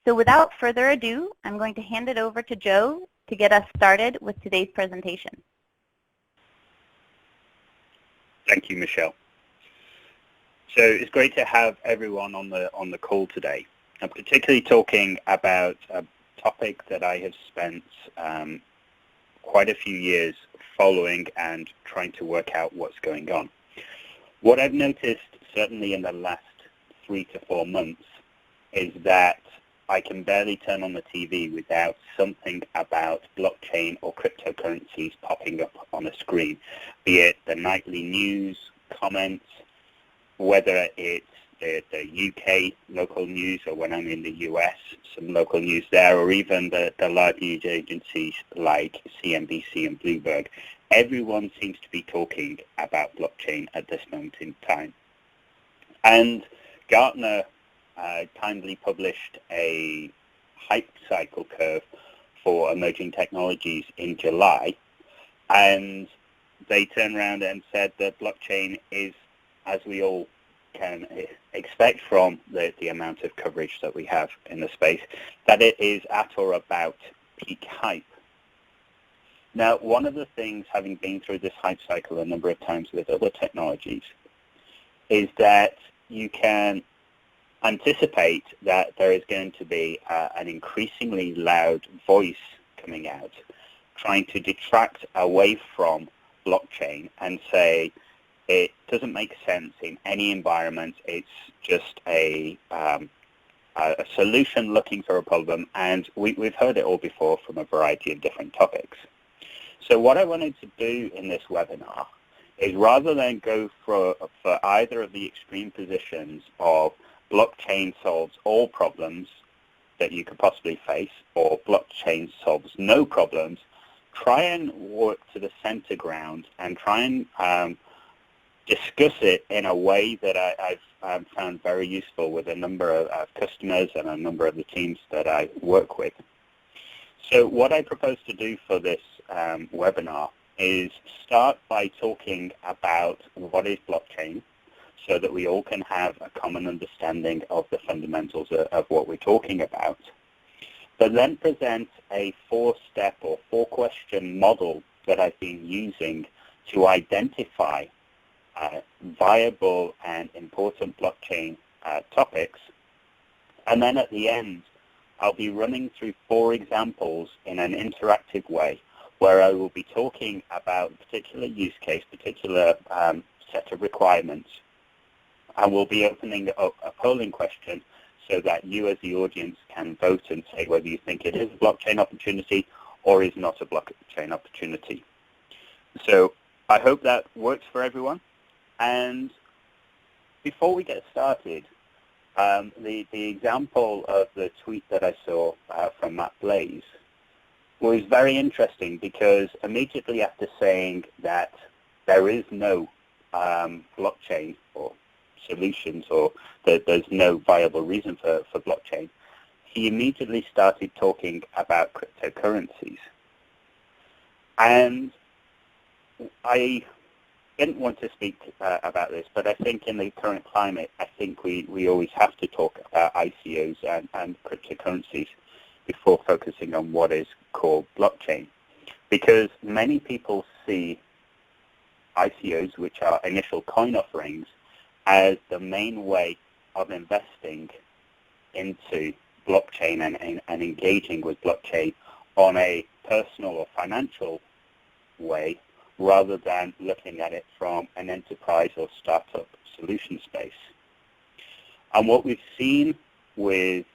So without further ado, I'm going to hand it over to Joe to get us started with today's presentation. Thank you, Michelle. So it's great to have everyone on the call today. I'm particularly talking about a topic that I have spent quite a few years following and trying to work out what's going on. What I've noticed, certainly in the last 3 to 4 months, is that I can barely turn on the TV without something about blockchain or cryptocurrencies popping up on a screen, be it the nightly news, comments, whether it's the UK local news, or when I'm in the US, some local news there, or even the large news agencies like CNBC and Bloomberg. Everyone seems to be talking about blockchain at this moment in time. And Gartner kindly published a hype cycle curve for emerging technologies in July, and they turned around and said that blockchain is, as we all can expect from the amount of coverage that we have in the space, that it is at or about peak hype. Now, one of the things, having been through this hype cycle a number of times with other technologies, is that you can anticipate that there is going to be an increasingly loud voice coming out, trying to detract away from blockchain and say it doesn't make sense in any environment. It's just a solution looking for a problem, and we've heard it all before from a variety of different topics. So what I wanted to do in this webinar is, rather than go for either of the extreme positions of blockchain solves all problems that you could possibly face, or blockchain solves no problems, try and work to the center ground and try and discuss it in a way that I've found very useful with a number of customers and a number of the teams that I work with. So what I propose to do for this webinar is start by talking about what is blockchain, so that we all can have a common understanding of the fundamentals of what we're talking about, but then present a 4-step or 4-question model that I've been using to identify viable and important blockchain topics. And then at the end, I'll be running through 4 examples in an interactive way, where I will be talking about a particular use case, particular set of requirements, and we'll be opening up a polling question so that you as the audience can vote and say whether you think it is a blockchain opportunity or is not a blockchain opportunity. So I hope that works for everyone. And before we get started, the example of the tweet that I saw from Matt Blaze was very interesting, because immediately after saying that there is no blockchain or solutions, or that there's no viable reason for blockchain, he immediately started talking about cryptocurrencies. And I didn't want to speak about this, but I think in the current climate, I think we always have to talk about ICOs and cryptocurrencies before focusing on what is called blockchain, because many people see ICOs, which are initial coin offerings, as the main way of investing into blockchain and engaging with blockchain on a personal or financial way, rather than looking at it from an enterprise or startup solution space. And what we've seen with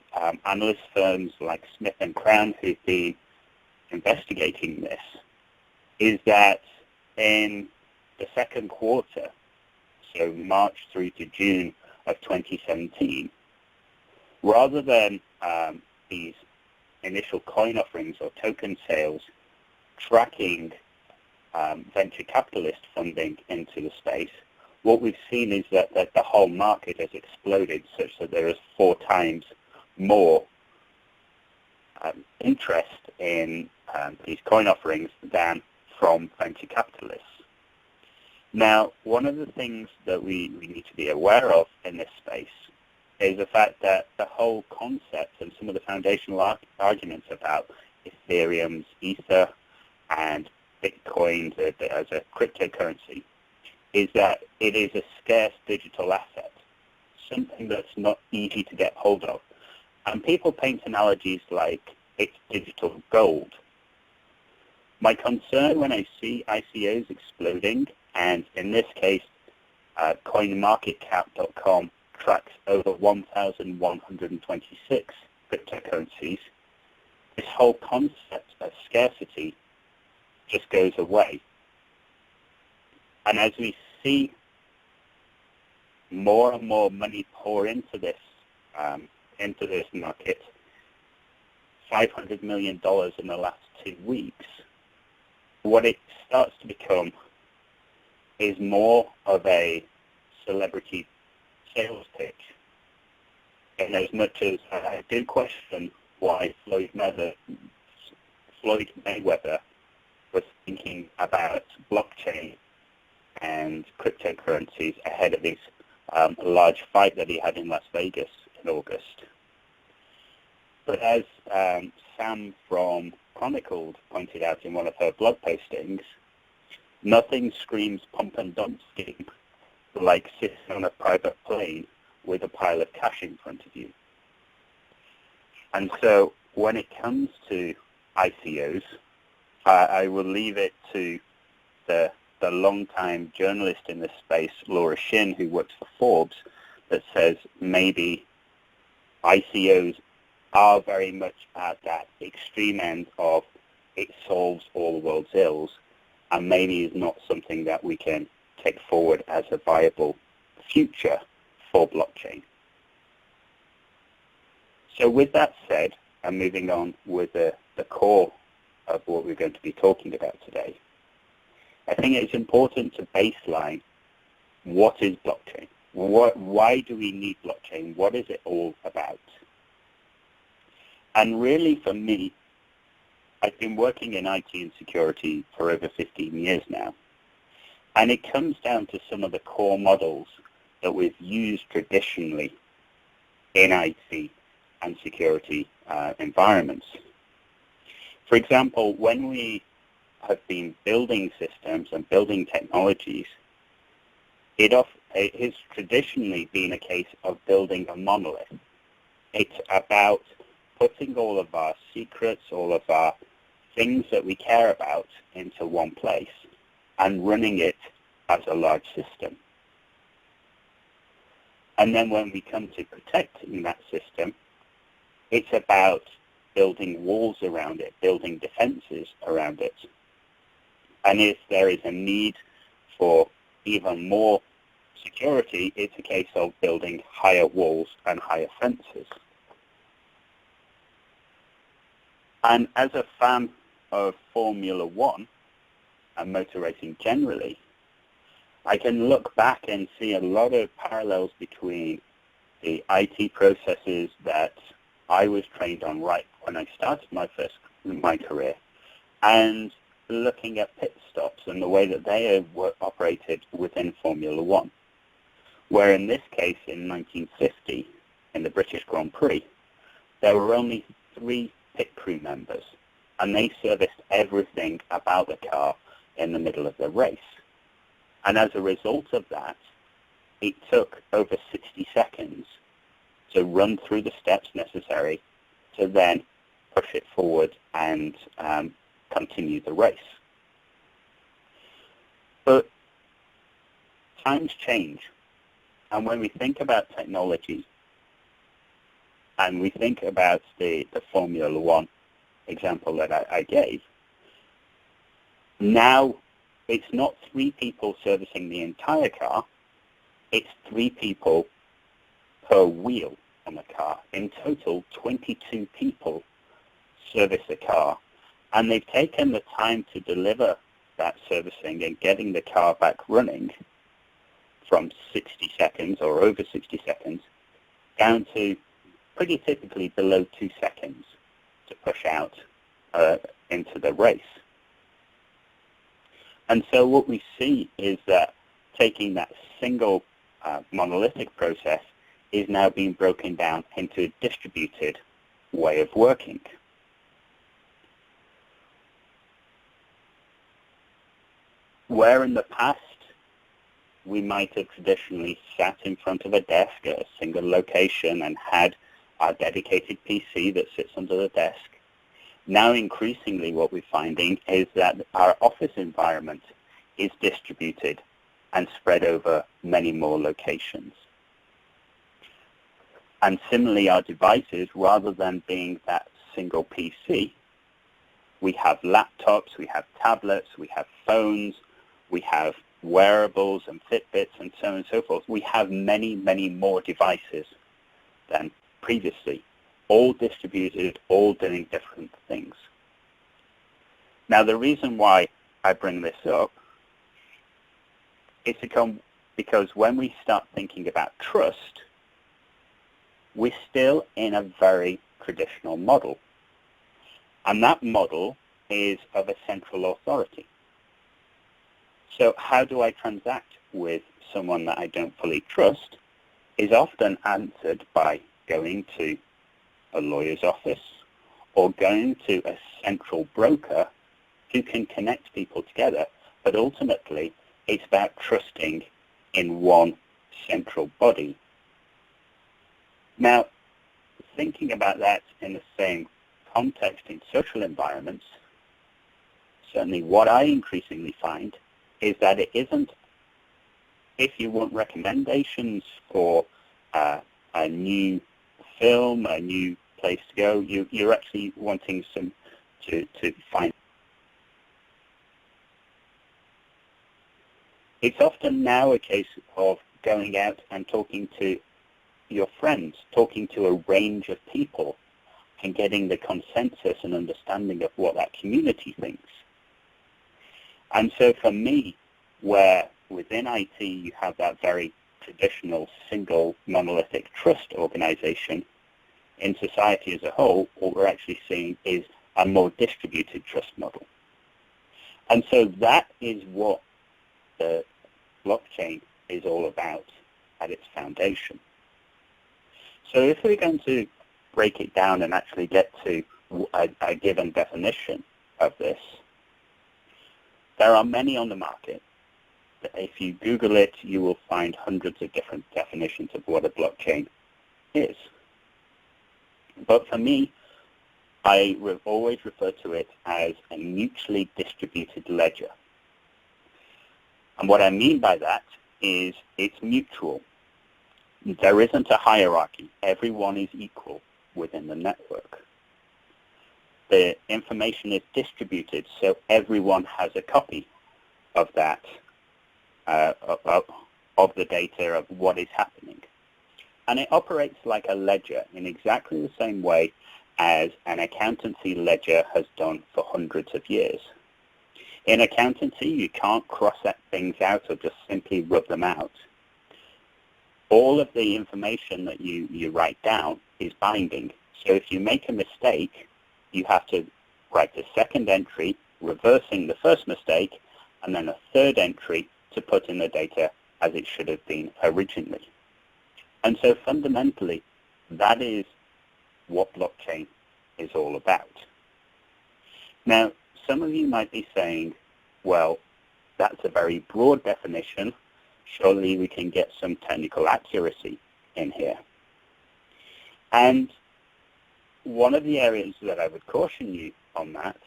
analyst firms like Smith & Crown, who've been investigating this, is that in the second quarter, so March through to June of 2017, rather than these initial coin offerings or token sales tracking venture capitalist funding into the space, what we've seen is that the whole market has exploded, such that there is 4 times more interest in these coin offerings than from venture capitalists. Now, one of the things that we need to be aware of in this space is the fact that the whole concept and some of the foundational arguments about Ethereum's Ether and Bitcoin as a cryptocurrency is that it is a scarce digital asset, something that's not easy to get hold of. And people paint analogies like it's digital gold. My concern when I see ICOs exploding, and in this case, CoinMarketCap.com tracks over 1,126 cryptocurrencies, this whole concept of scarcity just goes away. And as we see more and more money pour into this market, $500 million in the last 2 weeks, what it starts to become is more of a celebrity sales pitch. And as much as I do question why Floyd Mayweather was thinking about blockchain and cryptocurrencies ahead of his large fight that he had in Las Vegas in August. But as Sam from Chronicled pointed out in one of her blog postings, nothing screams pump and dump scheme like sitting on a private plane with a pile of cash in front of you. And so when it comes to ICOs, I will leave it to the long-time journalist in this space, Laura Shin, who works for Forbes, that says maybe ICOs are very much at that extreme end of it solves all the world's ills, and maybe is not something that we can take forward as a viable future for blockchain. So with that said, and moving on with the core of what we're going to be talking about today, I think it's important to baseline what is blockchain? Why do we need blockchain? What is it all about? And really for me, I've been working in IT and security for over 15 years now. And it comes down to some of the core models that we've used traditionally in IT and security environments. For example, when we have been building systems and building technologies, it has traditionally been a case of building a monolith. It's about putting all of our secrets, all of our things that we care about into one place and running it as a large system. And then when we come to protecting that system, it's about building walls around it, building defenses around it. And if there is a need for even more security, it's a case of building higher walls and higher fences. And as a fan of Formula One and motor racing generally, I can look back and see a lot of parallels between the IT processes that I was trained on right when I started my career, and looking at pit stops and the way that they were operated within Formula One, where in this case in 1950, in the British Grand Prix, there were only 3 pit crew members, and they serviced everything about the car in the middle of the race. And as a result of that, it took over 60 seconds to run through the steps necessary to then push it forward and continue the race. But times change, and when we think about technology and we think about the Formula One example that I gave, now it's not 3 people servicing the entire car, it's 3 people per wheel on the car. In total, 22 people service the car, and they've taken the time to deliver that servicing and getting the car back running from 60 seconds or over 60 seconds down to pretty typically below 2 seconds to push out into the race. And so what we see is that taking that single monolithic process is now being broken down into a distributed way of working. Where in the past we might have traditionally sat in front of a desk at a single location and had our dedicated PC that sits under the desk, now increasingly what we're finding is that our office environment is distributed and spread over many more locations. And similarly, our devices, rather than being that single PC, we have laptops, we have tablets, we have phones, we have wearables and Fitbits and so on and so forth. We have many, many more devices than previously, all distributed, all doing different things. Now, the reason why I bring this up is because when we start thinking about trust, we're still in a very traditional model. And that model is of a central authority. So how do I transact with someone that I don't fully trust is often answered by going to a lawyer's office or going to a central broker who can connect people together. But ultimately, it's about trusting in one central body. Now, thinking about that in the same context in social environments, certainly what I increasingly find is that it isn't, if you want recommendations for a new film, a new place to go, you're actually wanting some to find. It's often now a case of going out and talking to your friends, talking to a range of people and getting the consensus and understanding of what that community thinks. And so for me, where within IT you have that very traditional single monolithic trust organization, in society as a whole, what we're actually seeing is a more distributed trust model. And so that is what the blockchain is all about at its foundation. So if we're going to break it down and actually get to a given definition of this, there are many on the market. If you Google it, you will find hundreds of different definitions of what a blockchain is. But for me, I always refer to it as a mutually distributed ledger. And what I mean by that is it's mutual. There isn't a hierarchy. Everyone is equal within the network. The information is distributed, so everyone has a copy of that, of the data of what is happening. And it operates like a ledger in exactly the same way as an accountancy ledger has done for hundreds of years. In accountancy, you can't cross things out or just simply rub them out. All of the information that you write down is binding. So if you make a mistake, you have to write a second entry reversing the first mistake and then a third entry to put in the data as it should have been originally. And so fundamentally, that is what blockchain is all about. Now, some of you might be saying, well, that's a very broad definition. Surely we can get some technical accuracy in here. And one of the areas that I would caution you on that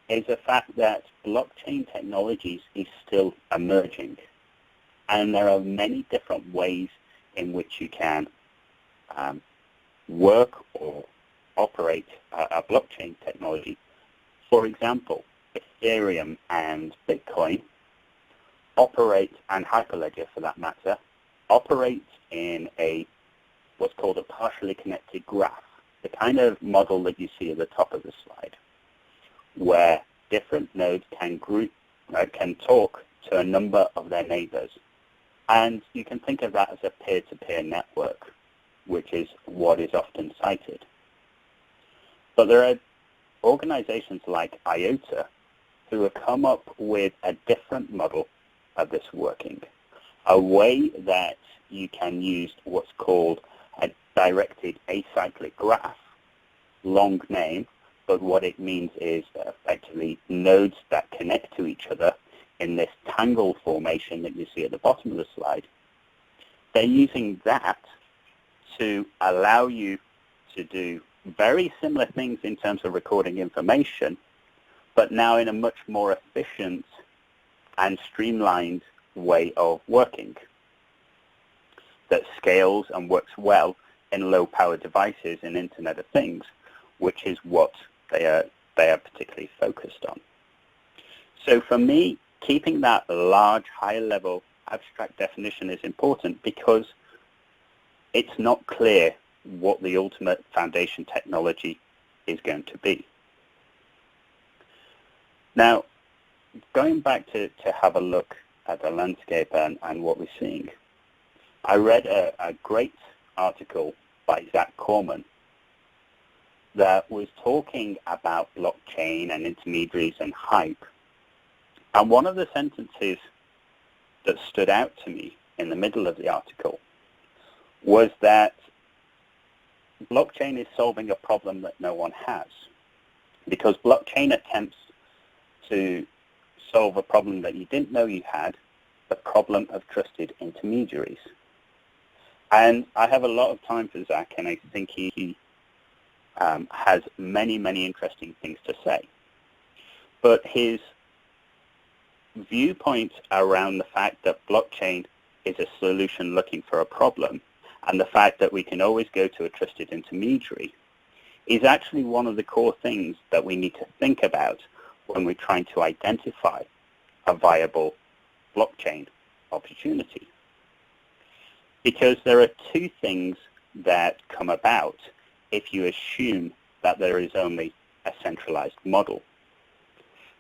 is the fact that blockchain technologies is still emerging. And there are many different ways in which you can work or operate a blockchain technology. For example, Ethereum and Bitcoin operate, and Hyperledger for that matter, operates in what's called a partially connected graph, the kind of model that you see at the top of the slide, where different nodes can talk to a number of their neighbors. And you can think of that as a peer-to-peer network, which is what is often cited. But there are organizations like IOTA who have come up with a different model of this working, a way that you can use what's called a directed acyclic graph long name, but what it means is that effectively nodes that connect to each other in this tangle formation that you see at the bottom of the slide, they're using that to allow you to do very similar things in terms of recording information, but now in a much more efficient and streamlined way of working that scales and works well in low-power devices and Internet of Things, which is what they are particularly focused on. So for me, keeping that large, high-level abstract definition is important because it's not clear what the ultimate foundation technology is going to be. Now, going back to have a look at the landscape and what we're seeing, I read a great article by Zach Corman that was talking about blockchain and intermediaries and hype. And one of the sentences that stood out to me in the middle of the article was that blockchain is solving a problem that no one has, because blockchain attempts to solve a problem that you didn't know you had, the problem of trusted intermediaries. And I have a lot of time for Zach, and I think he has many, many interesting things to say. But his viewpoint around the fact that blockchain is a solution looking for a problem, and the fact that we can always go to a trusted intermediary, is actually one of the core things that we need to think about when we're trying to identify a viable blockchain opportunity. Because there are two things that come about if you assume that there is only a centralized model.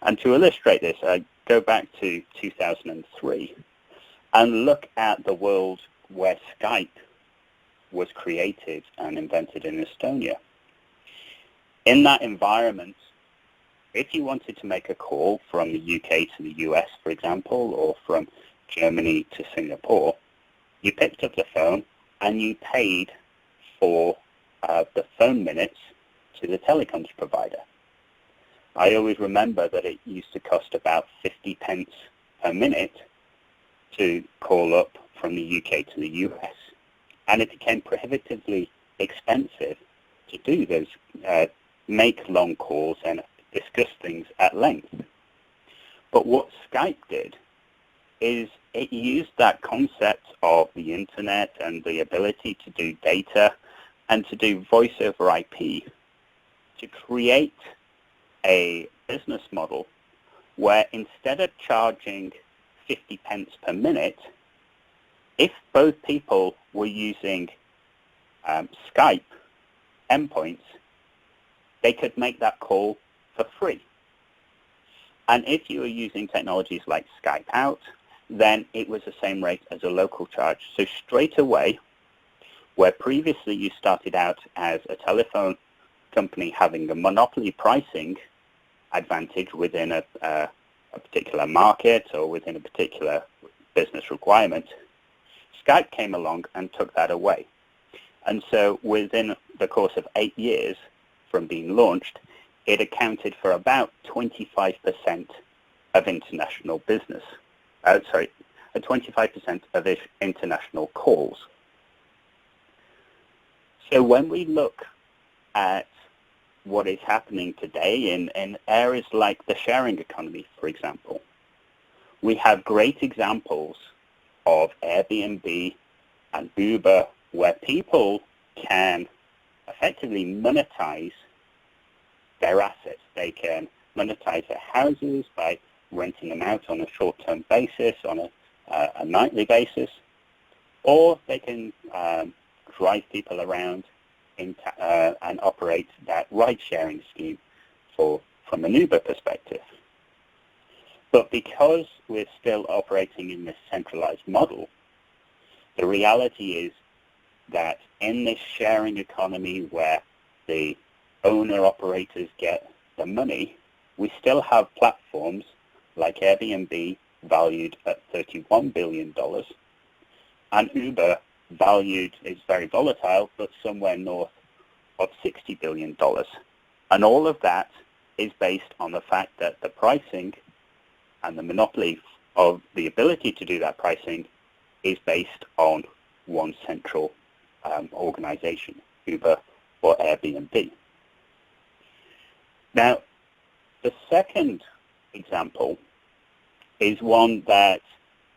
And to illustrate this, I go back to 2003 and look at the world where Skype was created and invented in Estonia. In that environment, if you wanted to make a call from the UK to the US, for example, or from Germany to Singapore, you picked up the phone and you paid for the phone minutes to the telecoms provider. I always remember that it used to cost about 50 pence per minute to call up from the UK to the US. And it became prohibitively expensive to do those, make long calls and discuss things at length. But what Skype did is it used that concept of the internet and the ability to do data and to do voice over IP to create a business model where instead of charging 50 pence per minute, if both people were using Skype endpoints, they could make that call for free. And if you were using technologies like Skype Out, then it was the same rate as a local charge. So straight away, where previously you started out as a telephone company having a monopoly pricing advantage within a particular market or within a particular business requirement, Skype came along and took that away. And so within the course of 8 years from being launched, it accounted for about 25% of international business. 25% of international calls. So when we look at what is happening today in areas like the sharing economy, for example, we have great examples of Airbnb and Uber where people can effectively monetize their assets. They can monetize their houses by renting them out on a short-term basis, on a nightly basis, or they can drive people around and operate that ride-sharing scheme from an Uber perspective. But because we're still operating in this centralized model, the reality is that in this sharing economy where the owner-operators get the money, we still have platforms like Airbnb valued at $31 billion, and Uber valued, is very volatile, but somewhere north of $60 billion. And all of that is based on the fact that the pricing and the monopoly of the ability to do that pricing is based on one central organization, Uber or Airbnb. Now, the second example is one that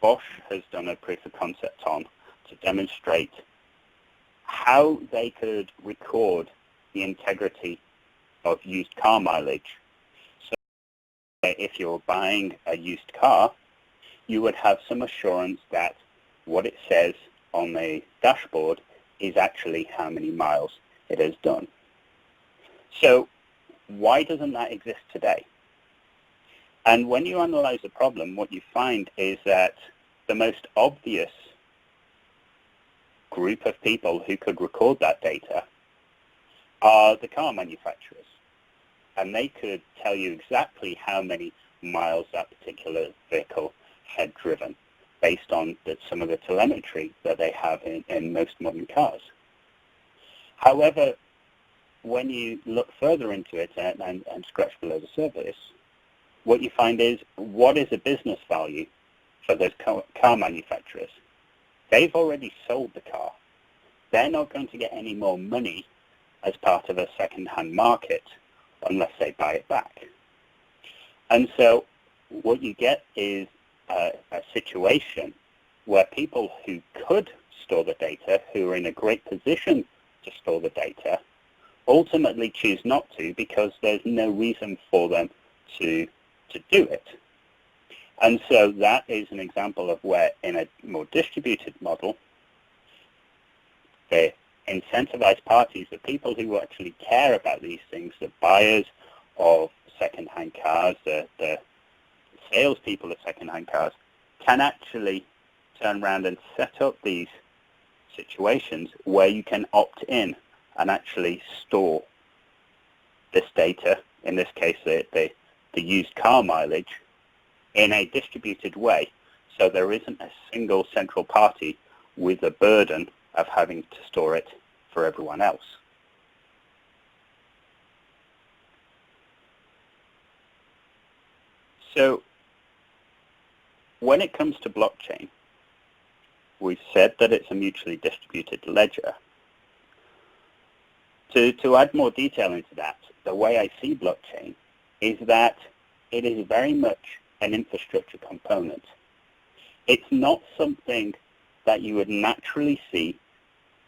Bosch has done a proof of concept on to demonstrate how they could record the integrity of used car mileage. So if you're buying a used car, you would have some assurance that what it says on the dashboard is actually how many miles it has done. So why doesn't that exist today? And when you analyze the problem, what you find is that the most obvious group of people who could record that data are the car manufacturers. And they could tell you exactly how many miles that particular vehicle had driven based on some of the telemetry that they have in most modern cars. However, when you look further into it and scratch below the surface, what you find is, what is the business value for those car manufacturers? They've already sold the car. They're not going to get any more money as part of a second-hand market unless they buy it back. And so what you get is a situation where people who could store the data, who are in a great position to store the data, ultimately choose not to because there's no reason for them to do it. And so that is an example of where, in a more distributed model, the incentivized parties, the people who actually care about these things, the buyers of second-hand cars, the salespeople of second-hand cars, can actually turn around and set up these situations where you can opt in and actually store this data, in this case the used car mileage, in a distributed way, so there isn't a single central party with the burden of having to store it for everyone else. So when it comes to blockchain, we've said that it's a mutually distributed ledger. To add more detail into that, the way I see blockchain is that it is very much an infrastructure component. It's not something that you would naturally see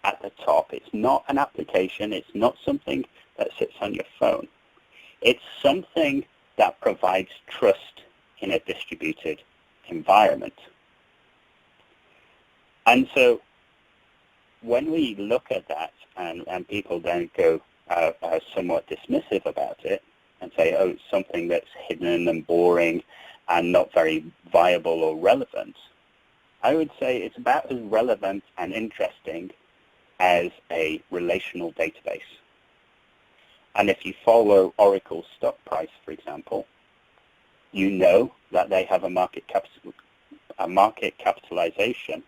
at the top. It's not an application. It's not something that sits on your phone. It's something that provides trust in a distributed environment. And so when we look at that and people then go somewhat dismissive about it and say, oh, it's something that's hidden and boring and not very viable or relevant, I would say it's about as relevant and interesting as a relational database. And if you follow Oracle's stock price, for example, you know that they have a market capitalization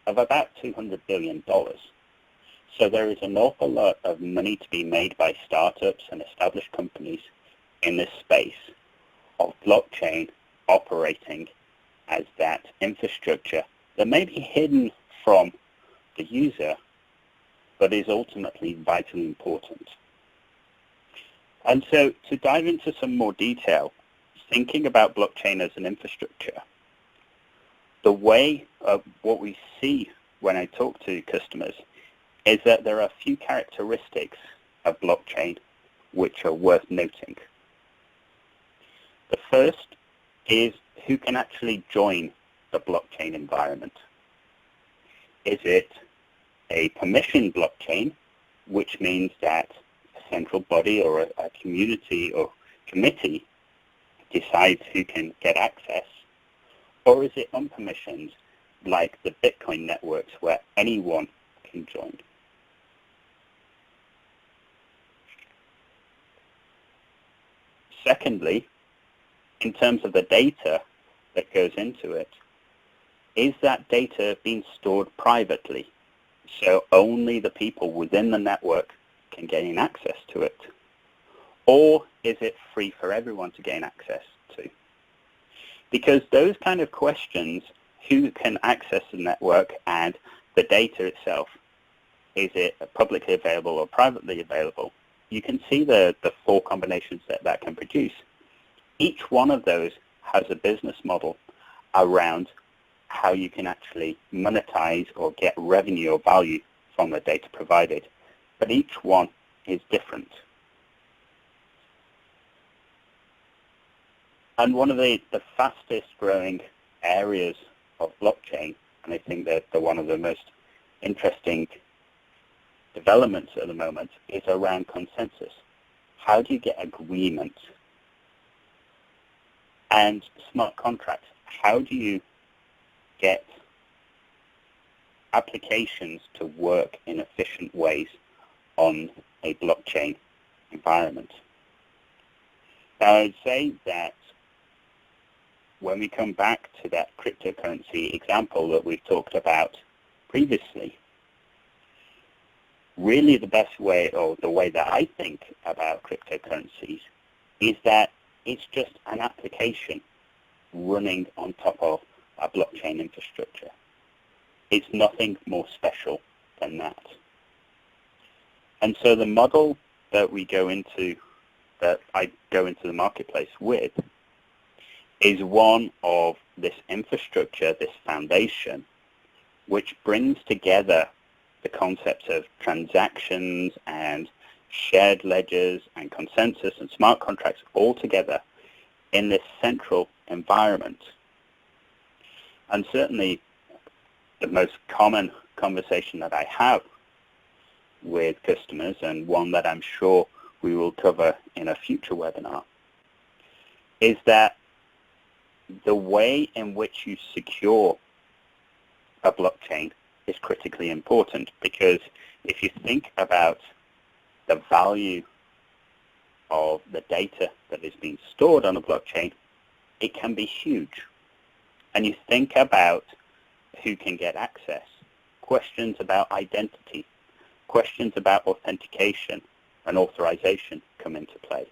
of about $200 billion. So there is an awful lot of money to be made by startups and established companies in this space of blockchain operating as that infrastructure that may be hidden from the user, but is ultimately vitally important. And so to dive into some more detail, thinking about blockchain as an infrastructure, the way of what we see when I talk to customers is that there are a few characteristics of blockchain which are worth noting. The first is who can actually join the blockchain environment. Is it a permission blockchain, which means that a central body or a community or committee decides who can get access? Or is it unpermissioned, like the Bitcoin networks where anyone can join? Secondly, in terms of the data that goes into it, is that data being stored privately? So only the people within the network can gain access to it? Or is it free for everyone to gain access to? Because those kind of questions, who can access the network and the data itself, is it publicly available or privately available? You can see the four combinations that can produce. Each one of those has a business model around how you can actually monetize or get revenue or value from the data provided. But each one is different. And one of the fastest growing areas of blockchain, and I think that one of the most interesting developments at the moment, is around consensus. How do you get agreement? And smart contracts, how do you get applications to work in efficient ways on a blockchain environment? Now, I'd say that when we come back to that cryptocurrency example that we've talked about previously, really the best way, or the way that I think about cryptocurrencies, is that it's just an application running on top of a blockchain infrastructure. It's nothing more special than that. And so the model that we go into, that I go into the marketplace with, is one of this infrastructure, this foundation, which brings together the concepts of transactions and shared ledgers and consensus and smart contracts all together in this central environment. And certainly the most common conversation that I have with customers, and one that I'm sure we will cover in a future webinar, is that the way in which you secure a blockchain is critically important, because if you think about the value of the data that is being stored on a blockchain, it can be huge. And you think about who can get access, questions about identity, questions about authentication and authorization come into play.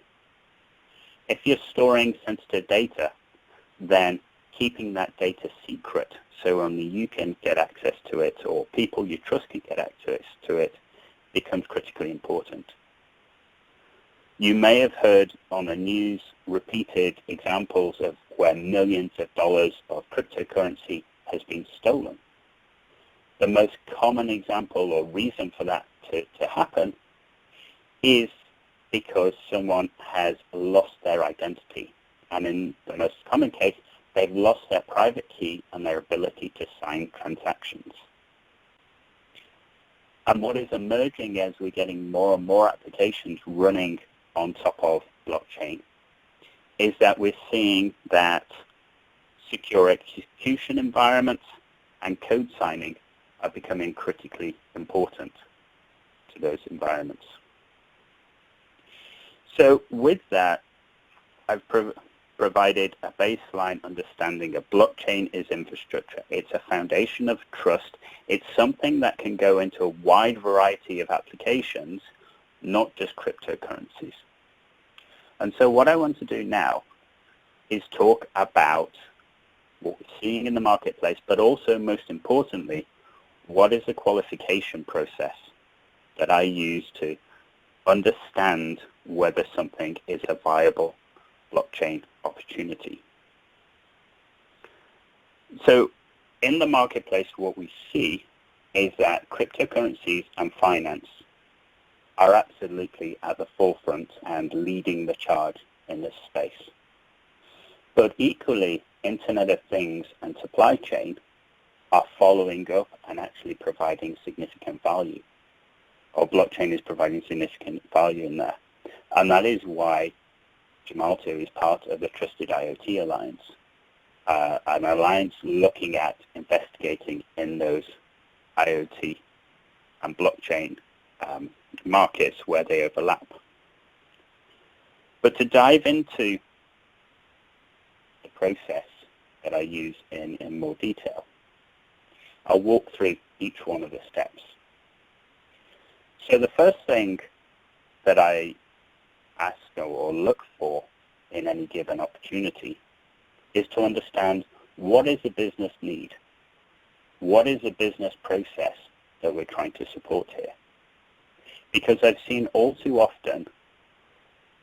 If you're storing sensitive data, then keeping that data secret so only you can get access to it, or people you trust can get access to it, becomes critically important. You may have heard on the news repeated examples of where millions of dollars of cryptocurrency has been stolen. The most common example or reason for that to happen is because someone has lost their identity. And in the most common case, they've lost their private key and their ability to sign transactions. And what is emerging as we're getting more and more applications running on top of blockchain is that we're seeing that secure execution environments and code signing are becoming critically important to those environments. So with that, I've provided a baseline understanding of blockchain is infrastructure. It's a foundation of trust. It's something that can go into a wide variety of applications, not just cryptocurrencies. And so what I want to do now is talk about what we're seeing in the marketplace, but also, most importantly, what is the qualification process that I use to understand whether something is a viable blockchain opportunity. So in the marketplace, what we see is that cryptocurrencies and finance are absolutely at the forefront and leading the charge in this space. But equally, Internet of Things and supply chain are following up and actually providing significant value, or blockchain is providing significant value in there. And that is why Gemalto is part of the Trusted IoT Alliance, an alliance looking at investigating in those IoT and blockchain markets where they overlap. But to dive into the process that I use in more detail, I'll walk through each one of the steps. So the first thing that I ask or look for in any given opportunity is to understand, what is the business need? What is the business process that we're trying to support here? Because I've seen all too often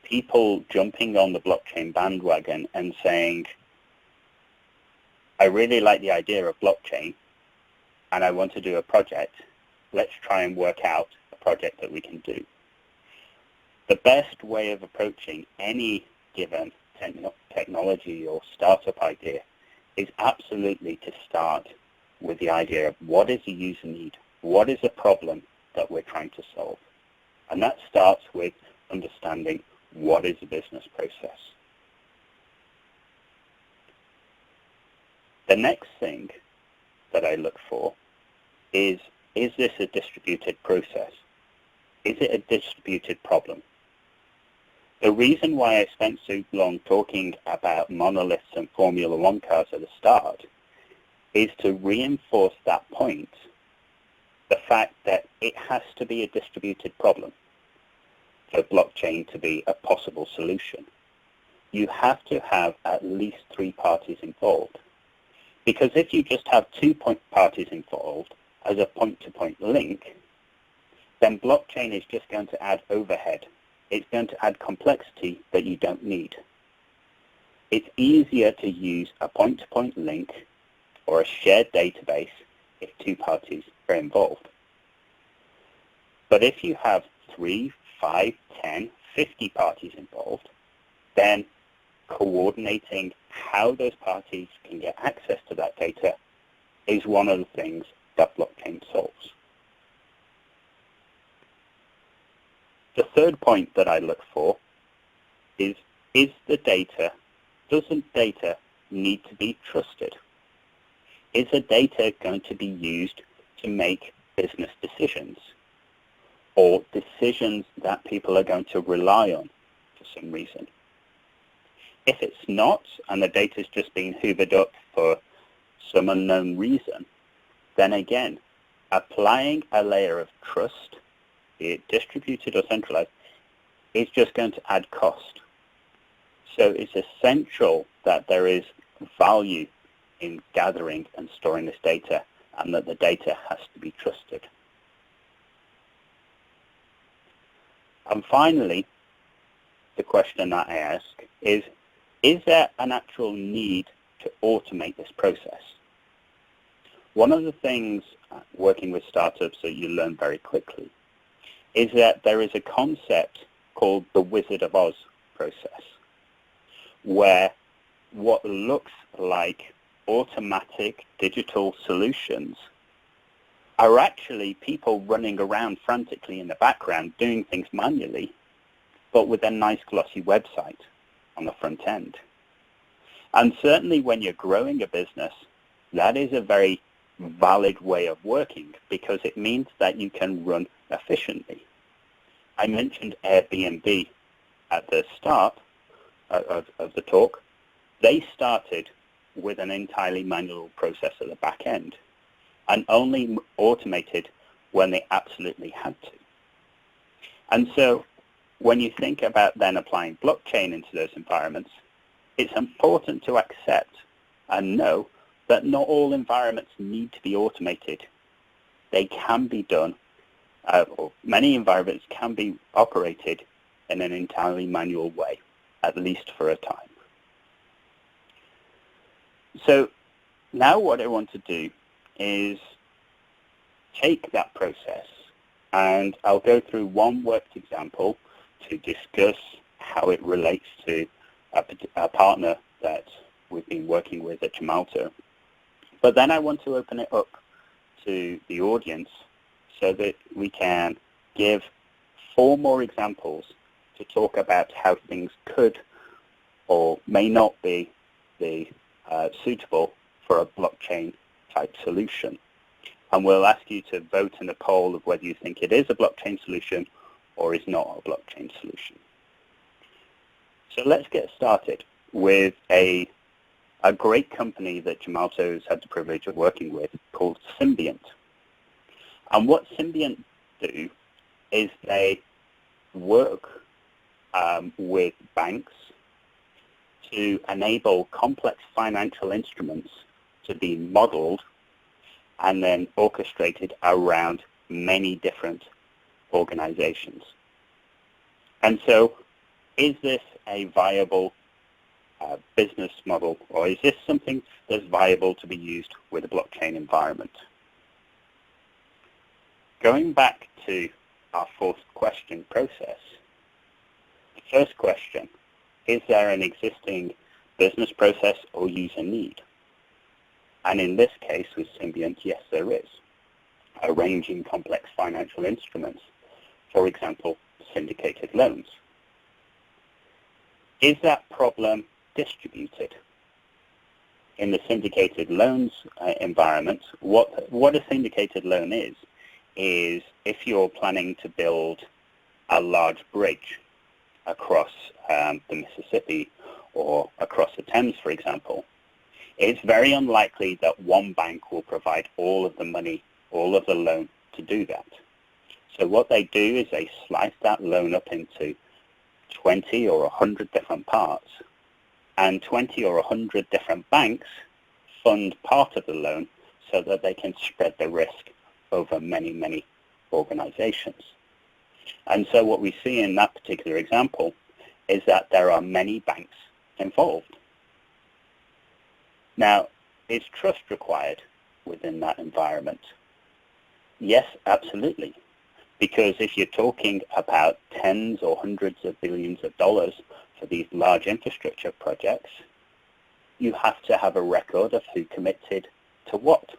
people jumping on the blockchain bandwagon and saying, I really like the idea of blockchain and I want to do a project. Let's try and work out a project that we can do. The best way of approaching any given technology or startup idea is absolutely to start with the idea of, what is the user need? What is the problem that we're trying to solve? And that starts with understanding, what is the business process? The next thing that I look for is this a distributed process? Is it a distributed problem? The reason why I spent so long talking about monoliths and Formula One cars at the start is to reinforce that point, the fact that it has to be a distributed problem for blockchain to be a possible solution. You have to have at least 3 parties involved. Because if you just have 2 parties involved as a point-to-point link, then blockchain is just going to add overhead. It's going to add complexity that you don't need. It's easier to use a point-to-point link or a shared database if 2 parties are involved. But if you have 3, 5, 10, 50 parties involved, then coordinating how those parties can get access to that data is one of the things that blockchain solves. The third point that I look for is the data, does the data need to be trusted? Is the data going to be used to make business decisions, or decisions that people are going to rely on for some reason? If it's not, and the data is just being hoovered up for some unknown reason, then again, applying a layer of trust, be it distributed or centralized, is just going to add cost. So it's essential that there is value in gathering and storing this data, and that the data has to be trusted. And finally, the question that I ask is there an actual need to automate this process? One of the things working with startups that you learn very quickly is that there is a concept called the Wizard of Oz process, where what looks like automatic digital solutions are actually people running around frantically in the background doing things manually, but with a nice glossy website on the front end. And certainly when you're growing a business, that is a very valid way of working, because it means that you can run efficiently. I mentioned Airbnb at the start of the talk. They started with an entirely manual process at the back end, and only automated when they absolutely had to. And so when you think about then applying blockchain into those environments, it's important to accept and know that not all environments need to be automated. They can be done, or many environments can be operated in an entirely manual way, at least for a time. So now what I want to do is take that process, and I'll go through one worked example to discuss how it relates to a partner that we've been working with at Gemalto. But then I want to open it up to the audience so that we can give 4 more examples to talk about how things could or may not be suitable for a blockchain type solution. And we'll ask you to vote in a poll of whether you think it is a blockchain solution or is not a blockchain solution. So let's get started with a great company that Gemalto has had the privilege of working with called Symbiont. And what Symbiont do is they work with banks to enable complex financial instruments to be modeled and then orchestrated around many different organizations. And so, is this a viable business model, or is this something that's viable to be used with a blockchain environment? Going back to our fourth question process, the first question, is there an existing business process or user need? And in this case with Symbionts, yes, there is. Arranging complex financial instruments, for example, syndicated loans. Is that problem distributed? In the syndicated loans environment, what a syndicated loan is if you're planning to build a large bridge across the Mississippi or across the Thames, for example, it's very unlikely that one bank will provide all of the money, all of the loan to do that. So what they do is they slice that loan up into 20 or 100 different parts, and 20 or 100 different banks fund part of the loan so that they can spread the risk over many, many organizations. And so what we see in that particular example is that there are many banks involved. Now, is trust required within that environment? Yes, absolutely. Because if you're talking about tens or hundreds of billions of dollars for these large infrastructure projects, you have to have a record of who committed to what.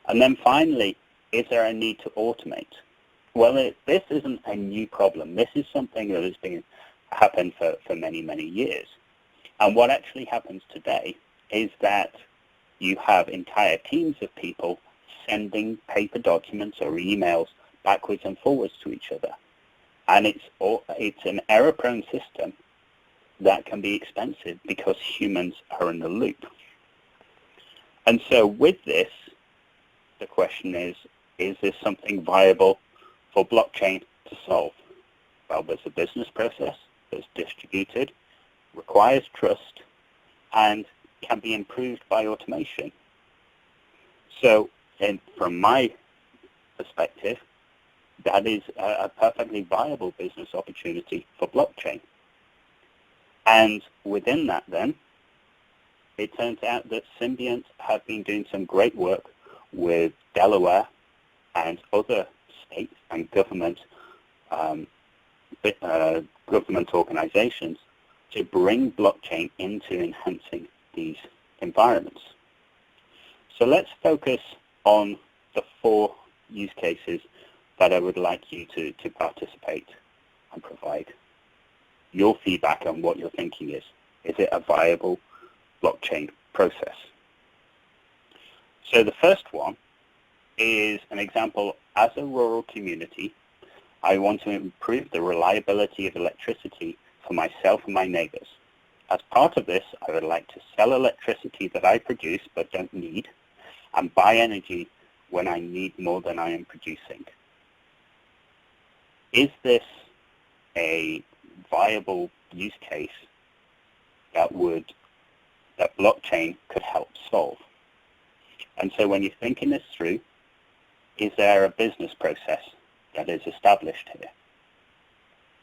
And then finally, is there a need to automate? Well, this isn't a new problem. This is something that has happened for many, many years. And what actually happens today is that you have entire teams of people sending paper documents or emails backwards and forwards to each other. And it's an error-prone system that can be expensive because humans are in the loop. And so with this, the question is this something viable for blockchain to solve? Well, there's a business process that's distributed, requires trust, and can be improved by automation. So from my perspective, that is a perfectly viable business opportunity for blockchain. And within that then, it turns out that Symbionts have been doing some great work with Delaware and other states and government organizations to bring blockchain into enhancing these environments. So let's focus on the 4 use cases that I would like you to participate and provide your feedback on what your thinking is. Is it a viable blockchain process? So the first one is an example. As a rural community, I want to improve the reliability of electricity for myself and my neighbors. As part of this, I would like to sell electricity that I produce but don't need, and buy energy when I need more than I am producing. Is this a viable use case that blockchain could help solve? And so when you're thinking this through, is there a business process that is established here?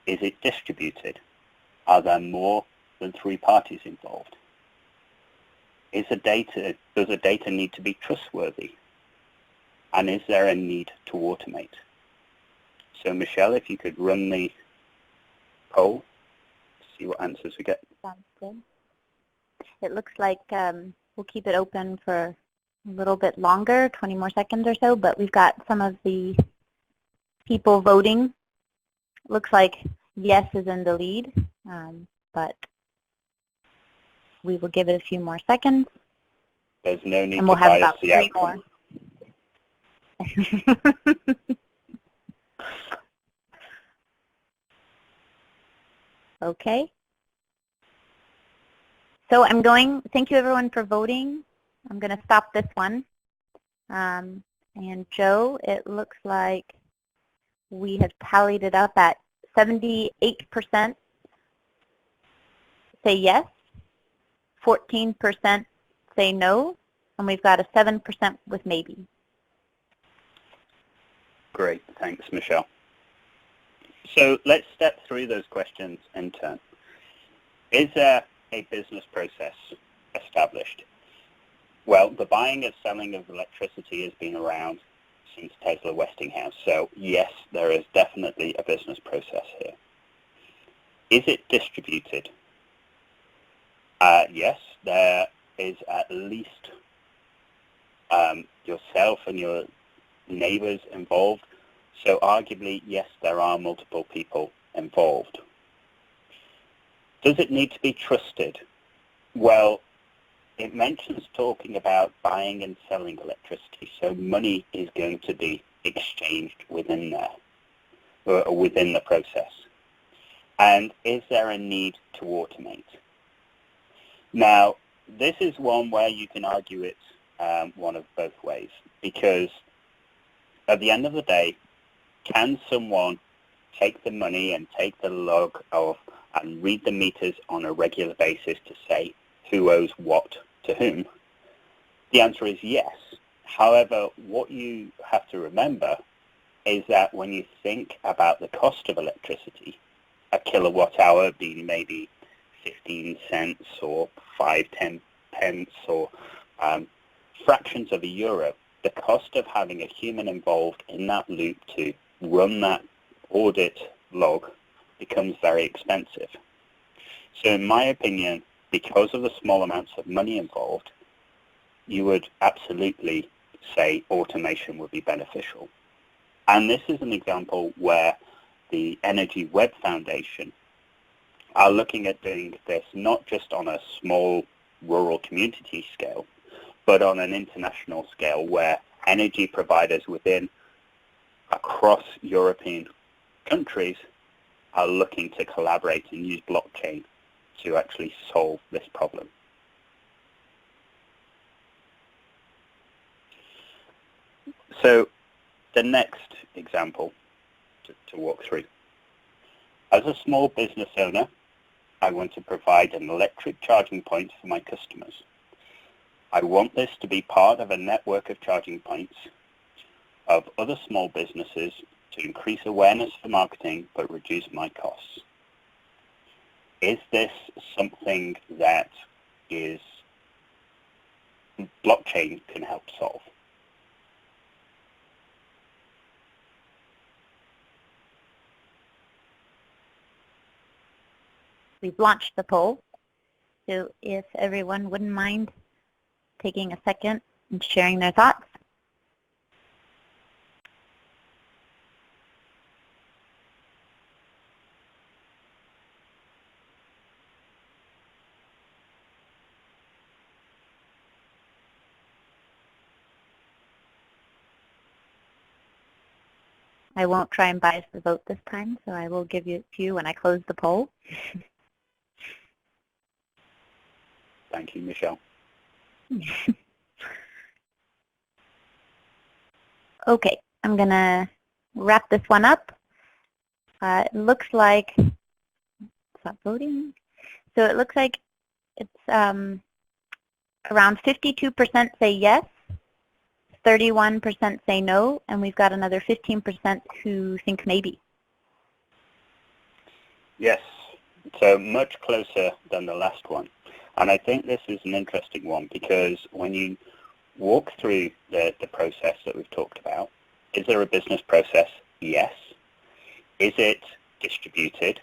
Is it distributed? Are there more than 3 parties involved? Does the data need to be trustworthy? And is there a need to automate? So Michelle, if you could run the poll, see what answers we get. Sounds good. It looks like we'll keep it open for a little bit longer, 20 more seconds or so, but we've got some of the people voting. Looks like yes is in the lead, but we will give it a few more seconds. There's no need and we'll to have bias about the 3 outcome. more. Okay. So thank you everyone for voting. I'm going to stop this one. And Joe, it looks like we have tallied it up at 78% say yes, 14% say no, and we've got a 7% with maybe. Great, thanks, Michelle. So let's step through those questions in turn. Is there a business process established? Well, the buying and selling of electricity has been around since Tesla Westinghouse, so yes, there is definitely a business process here. Is it distributed? Yes, there is at least yourself and your neighbors involved, so arguably, yes, there are multiple people involved. Does it need to be trusted? Well, it mentions talking about buying and selling electricity, so money is going to be exchanged within there, or within the process. And is there a need to automate? Now, this is one where you can argue it's one of both ways, because at the end of the day, can someone take the money and take the log of and read the meters on a regular basis to say who owes what to whom? The answer is yes. However, what you have to remember is that when you think about the cost of electricity, a kilowatt hour being maybe 15 cents or 5-10 pence or fractions of a euro, the cost of having a human involved in that loop to run that audit log becomes very expensive. So in my opinion, because of the small amounts of money involved, you would absolutely say automation would be beneficial. And this is an example where the Energy Web Foundation are looking at doing this not just on a small rural community scale, but on an international scale where energy providers across European countries are looking to collaborate and use blockchain to actually solve this problem. So the next example to walk through. As a small business owner, I want to provide an electric charging point for my customers. I want this to be part of a network of charging points of other small businesses to increase awareness for marketing but reduce my costs. Is this something that blockchain can help solve? We've launched the poll, so if everyone wouldn't mind taking a second and sharing their thoughts. I won't try and bias the vote this time, so I will give it to you when I close the poll. Thank you, Michelle. Okay, I'm going to wrap this one up. It looks like, stop voting. So it looks like it's around 52% say yes, 31% say no, and we've got another 15% who think maybe. Yes, so much closer than the last one. And I think this is an interesting one because when you walk through the process that we've talked about, is there a business process? Yes. Is it distributed?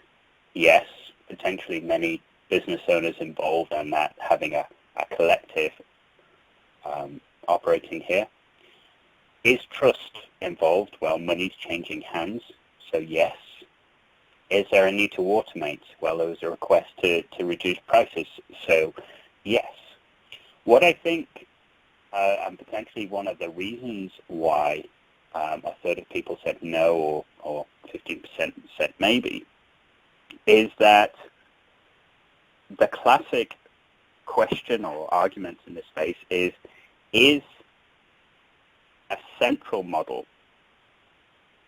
Yes. Potentially many business owners involved and that having a collective operating here. Is trust involved? Well, money's changing hands, so yes. Is there a need to automate? Well, there was a request to reduce prices, so yes. What I think, and potentially one of the reasons why a third of people said no or 15% said maybe, is that the classic question or argument in this space is a central model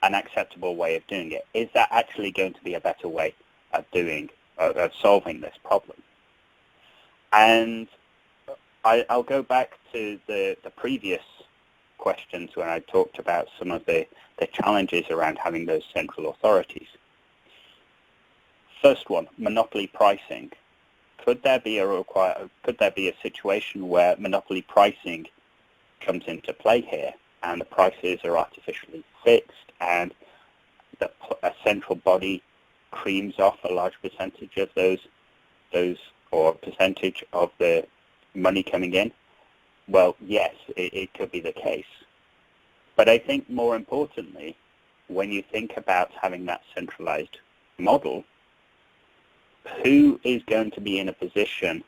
an acceptable way of doing it? Is that actually going to be a better way of solving this problem? And I'll go back to the previous questions when I talked about some of the challenges around having those central authorities. First one, monopoly pricing. Could there be a situation where monopoly pricing comes into play here, and the prices are artificially fixed, and a central body creams off a large percentage of those or percentage of the money coming in? Well, yes, it could be the case. But I think more importantly, when you think about having that centralized model, who is going to be in a position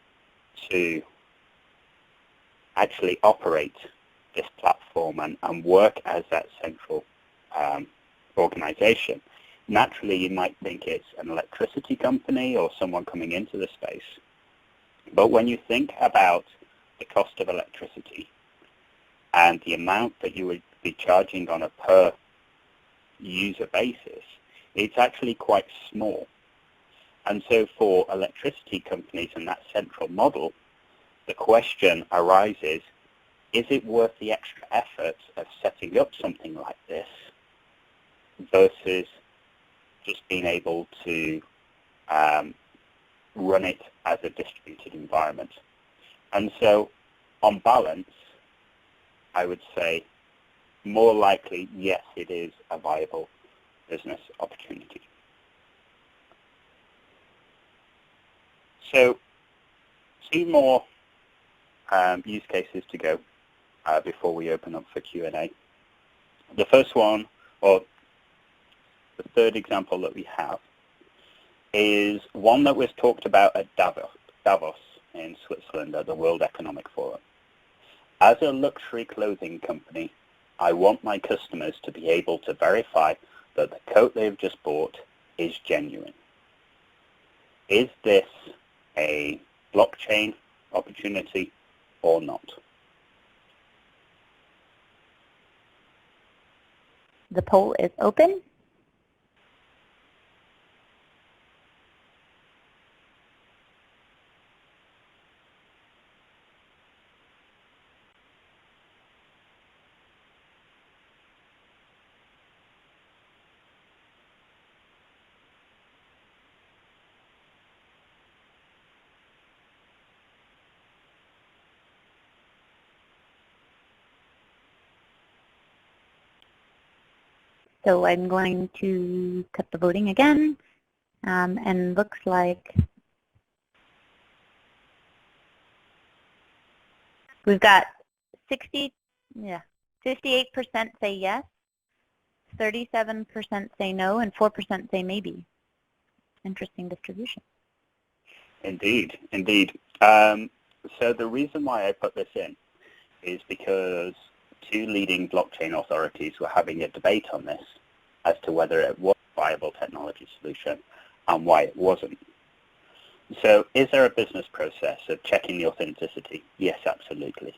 to actually operate this platform and work as that central organization? Naturally, you might think it's an electricity company or someone coming into the space. But when you think about the cost of electricity and the amount that you would be charging on a per user basis, it's actually quite small. And so for electricity companies in that central model, the question arises, is it worth the extra effort of setting up something like this versus just being able to run it as a distributed environment? And so on balance, I would say more likely, yes, it is a viable business opportunity. So 2 more use cases to go before we open up for Q&A. The first one, or the third example that we have, is one that was talked about at Davos in Switzerland at the World Economic Forum. As a luxury clothing company, I want my customers to be able to verify that the coat they've just bought is genuine. Is this a blockchain opportunity or not? The poll is open. So I'm going to cut the voting again, and looks like we've got 58% say yes, 37% say no, and 4% say maybe. Interesting distribution. Indeed, indeed. So the reason why I put this in is because 2 leading blockchain authorities were having a debate on this as to whether it was a viable technology solution and why it wasn't. So is there a business process of checking the authenticity? Yes, absolutely.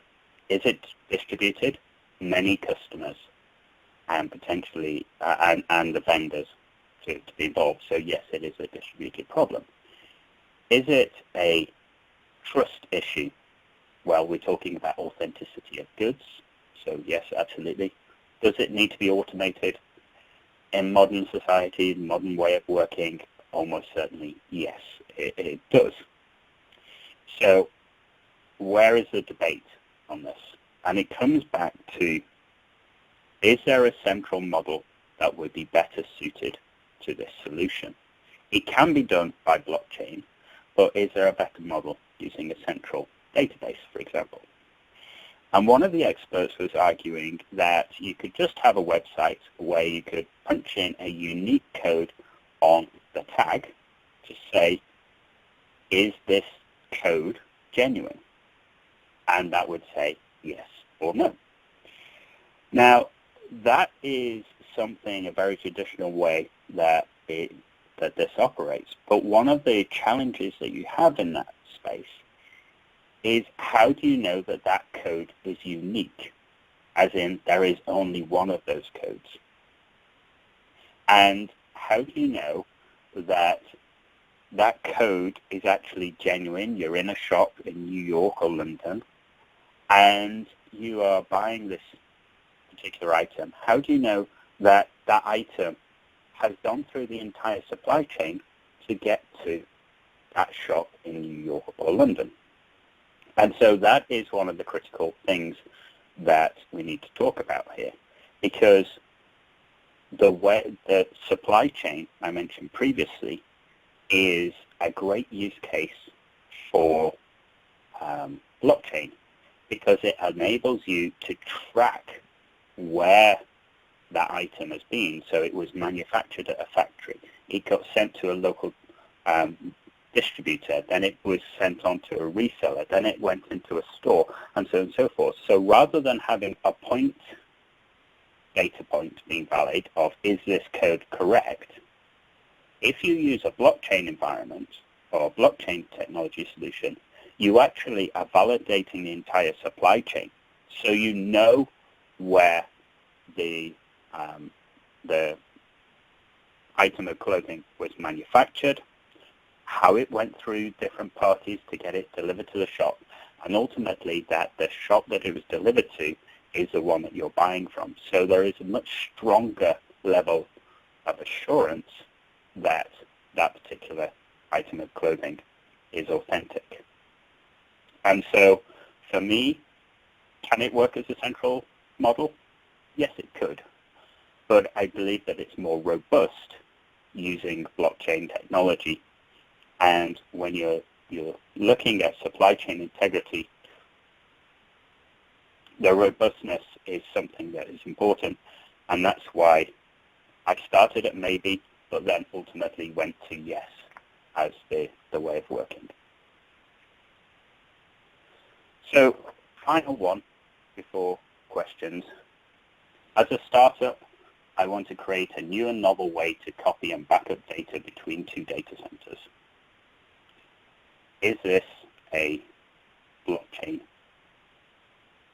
Is it distributed? Many customers and potentially and the vendors to be involved. So yes, it is a distributed problem. Is it a trust issue? Well, we're talking about authenticity of goods. So yes, absolutely. Does it need to be automated? In modern society, modern way of working, almost certainly yes, it does. So where is the debate on this? And it comes back to, is there a central model that would be better suited to this solution? It can be done by blockchain, but is there a better model using a central database, for example? And one of the experts was arguing that you could just have a website where you could punch in a unique code on the tag to say, is this code genuine? And that would say yes or no. Now, that is something, a very traditional way that this operates. But one of the challenges that you have in that space is, how do you know that that code is unique, as in there is only one of those codes? And how do you know that that code is actually genuine? You're in a shop in New York or London, and you are buying this particular item. How do you know that that item has gone through the entire supply chain to get to that shop in New York or London? And so that is one of the critical things that we need to talk about here, because the way the supply chain I mentioned previously is a great use case for blockchain, because it enables you to track where that item has been. So it was manufactured at a factory, it got sent to a local distributor, then it was sent on to a reseller, then it went into a store, and so on and so forth. So rather than having a data point being valid of, is this code correct, if you use a blockchain environment or a blockchain technology solution, you actually are validating the entire supply chain. So you know where the item of clothing was manufactured, how it went through different parties to get it delivered to the shop, and ultimately that the shop that it was delivered to is the one that you're buying from. So there is a much stronger level of assurance that that particular item of clothing is authentic. And so for me, can it work as a central model? Yes, it could. But I believe that it's more robust using blockchain technology. And when you're looking at supply chain integrity, the robustness is something that is important. And that's why I started at maybe, but then ultimately went to yes as the way of working. So final one before questions. As a startup, I want to create a new and novel way to copy and backup data between two data centers. Is this a blockchain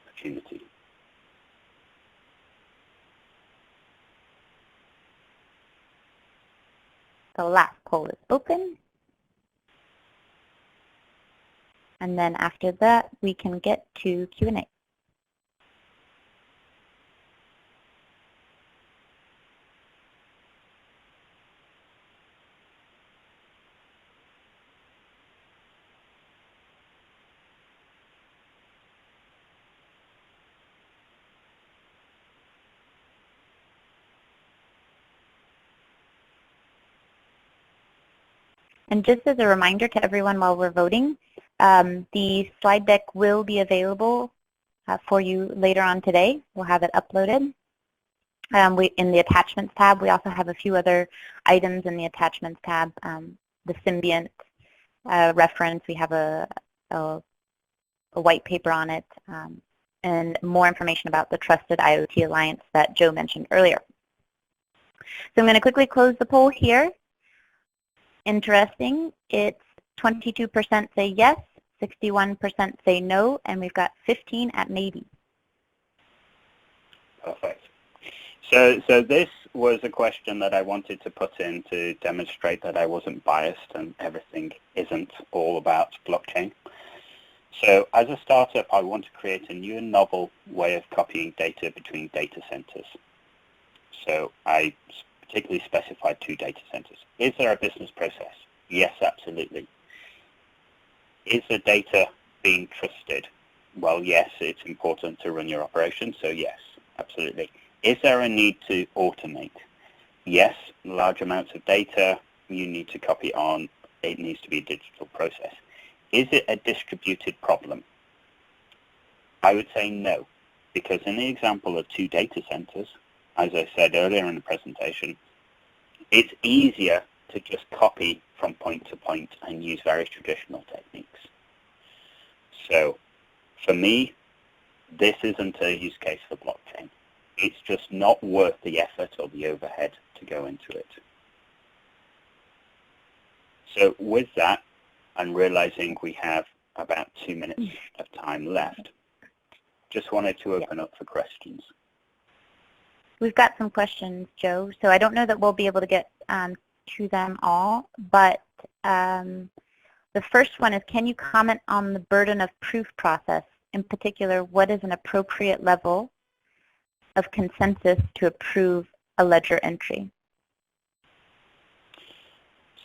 opportunity? The last poll is open. And then after that, we can get to Q&A. And just as a reminder to everyone while we're voting, the slide deck will be available for you later on today. We'll have it uploaded. In the Attachments tab, we also have a few other items in the Attachments tab. The Symbiont reference, we have a white paper on it, and more information about the Trusted IoT Alliance that Joe mentioned earlier. So I'm going to quickly close the poll here. Interesting, it's 22% say yes, 61% say no, and we've got 15 at maybe. Perfect. So this was a question that I wanted to put in to demonstrate that I wasn't biased and everything isn't all about blockchain. So as a startup, I want to create a new and novel way of copying data between data centers. So I particularly specified two data centers. Is there a business process? Yes, absolutely. Is the data being trusted? Well, yes, it's important to run your operation, so yes, absolutely. Is there a need to automate? Yes, large amounts of data, you need to copy on, it needs to be a digital process. Is it a distributed problem? I would say no, because in the example of two data centers, as I said earlier in the presentation, it's easier to just copy from point to point and use very traditional techniques. So for me, this isn't a use case for blockchain. It's just not worth the effort or the overhead to go into it. So with that, and realizing we have about 2 minutes of time left, just wanted to open up for questions. We've got some questions, Joe, so I don't know that we'll be able to get to them all, but the first one is, can you comment on the burden of proof process? In particular, what is an appropriate level of consensus to approve a ledger entry?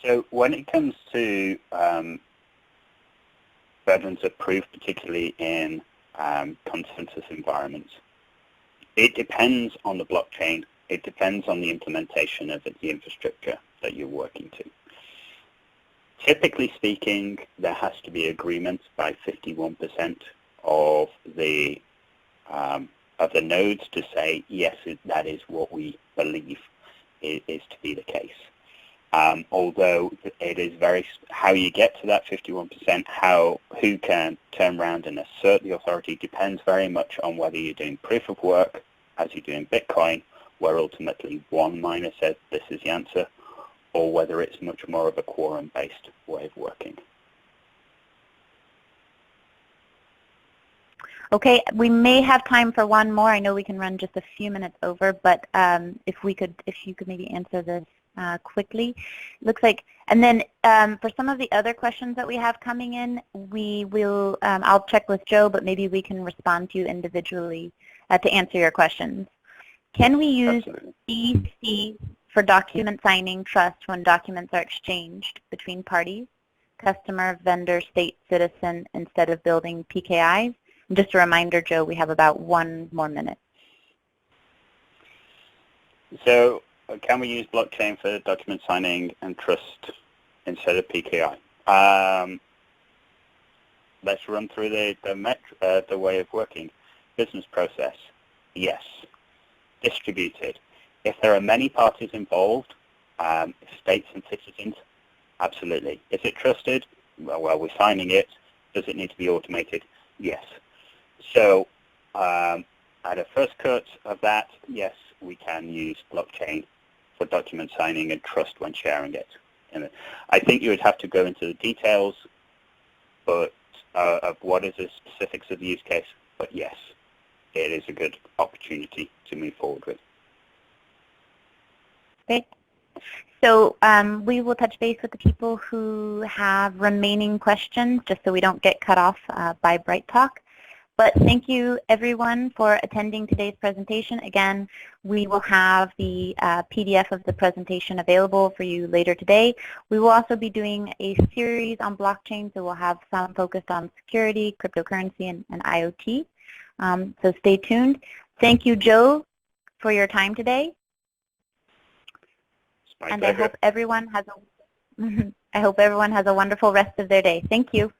So when it comes to burdens of proof, particularly in consensus environments, it depends on the blockchain. It depends on the implementation of the infrastructure that you're working to. Typically speaking, there has to be agreement by 51% of the nodes to say, yes, that is what we believe is to be the case. Although it is how you get to that 51%, who can turn around and assert the authority depends very much on whether you're doing proof of work, as you do in Bitcoin, where ultimately one miner says this is the answer, or whether it's much more of a quorum-based way of working. Okay, we may have time for one more. I know we can run just a few minutes over, but if you could maybe answer this quickly. Looks like, and then for some of the other questions that we have coming in, we will, I'll check with Joe, but maybe we can respond to you individually to answer your questions. Can we use BC for document signing trust when documents are exchanged between parties, customer, vendor, state, citizen, instead of building PKIs? And just a reminder, Joe, we have about 1 more minute. So can we use blockchain for document signing and trust instead of PKI? Let's run through the way of working. Business process, yes. Distributed. If there are many parties involved, states and citizens, absolutely. Is it trusted? Well, we're signing it. Does it need to be automated? Yes. So at a first cut of that, yes, we can use blockchain for document signing and trust when sharing it. And I think you would have to go into the details but of what is the specifics of the use case, but yes, it is a good opportunity to move forward with. Great. So we will touch base with the people who have remaining questions, just so we don't get cut off by Bright Talk. But thank you, everyone, for attending today's presentation. Again, we will have the PDF of the presentation available for you later today. We will also be doing a series on blockchain, so we'll have some focused on security, cryptocurrency, and IoT. So stay tuned. Thank you, Joe, for your time today. And I hope everyone has a wonderful rest of their day. Thank you.